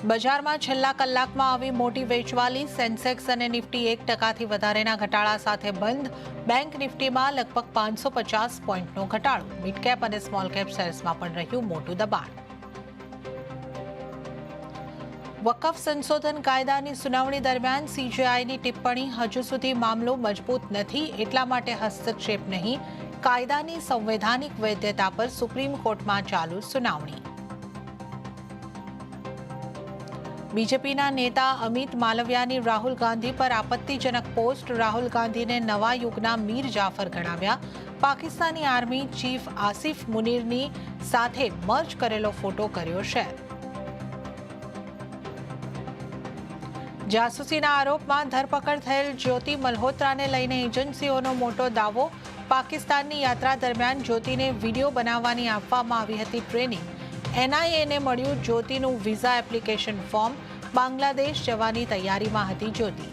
બજારમાં છેલ્લા કલાકમાં આવી મોટી વેચવાલી. સેન્સેક્સ અને નિફ્ટી 1% વધારેના ઘટાડા સાથે બંધ. બેંક નિફ્ટીમાં લગભગ 550 પોઈન્ટનો ઘટાડો. મિડ કેપ અને સ્મોલ કેપ શેર્સમાં પણ રહ્યું મોટું દબાણ. વકફ સંશોધન કાયદાની સુનાવણી દરમિયાન સીજેઆઈની ટિપ્પણી, હજુ સુધી મામલો મજબૂત નથી એટલા માટે હસ્તક્ષેપ નહીં. કાયદાની સંવૈધાનિક વૈધતા પર સુપ્રીમ કોર્ટમાં ચાલુ સુનાવણી. બીજેપીના નેતા અમિત માલવિયાની રાહુલ ગાંધી પર આપત્તિજનક પોસ્ટ. રાહુલ ગાંધીને નવા યુગના મીર જાફર ગણાવ્યા. પાકિસ્તાની આર્મી ચીફ આસિફ મુનીરની સાથે મર્જ કરેલો ફોટો કર્યો શેર. જાસૂસીના આરોપમાં ધરપકડ થયેલ જ્યોતિ મલ્હોત્રાને લઈને એજન્સીઓનો મોટો દાવો. પાકિસ્તાનની યાત્રા દરમિયાન જ્યોતિને વિડીયો બનાવવાની આપવામાં આવી હતી ટ્રેનિંગ. એનઆઈએને મળ્યું જ્યોતિનું વિઝા એપ્લિકેશન ફોર્મ. બાંગ્લાદેશ જવાની તૈયારીમાં હતી જ્યોતિ.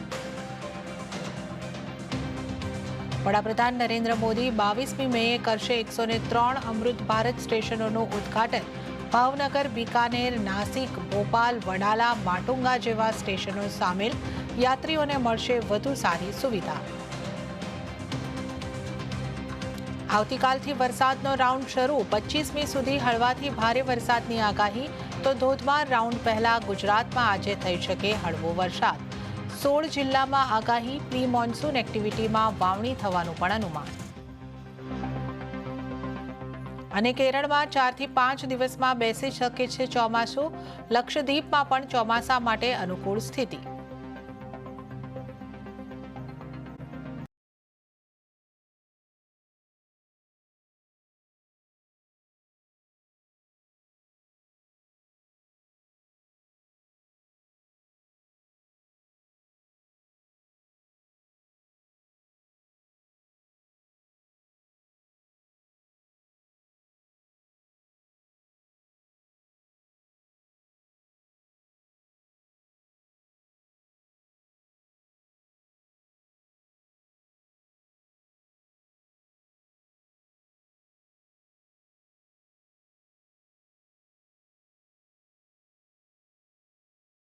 વડાપ્રધાન નરેન્દ્ર મોદી 22મી મેએ કરશે 103 અમૃત ભારત સ્ટેશનોનું ઉદ્ઘાટન. ભાવનગર, બિકાનેર, નાસિક, ભોપાલ, વડાલા, માટુંગા જેવા સ્ટેશનો સામેલ. યાત્રીઓને મળશે વધુ સારી સુવિધા. આવતીકાલથી વરસાદનો રાઉન્ડ શરૂ. 25મી સુધી હળવાથી ભારે વરસાદની આગાહી. તો ધોધમાર રાઉન્ડ પહેલા ગુજરાતમાં આજે થઈ શકે હળવો વરસાદ. 16 જિલ્લામાં આગાહી. પ્રી મોન્સૂન એક્ટિવિટીમાં વાવણી થવાનું પણ અનુમાન. અને કેરળમાં 4 થી 5 દિવસમાં બેસી શકે છે ચોમાસું. લક્ષદ્વીપમાં પણ ચોમાસા માટે અનુકૂળ સ્થિતિ.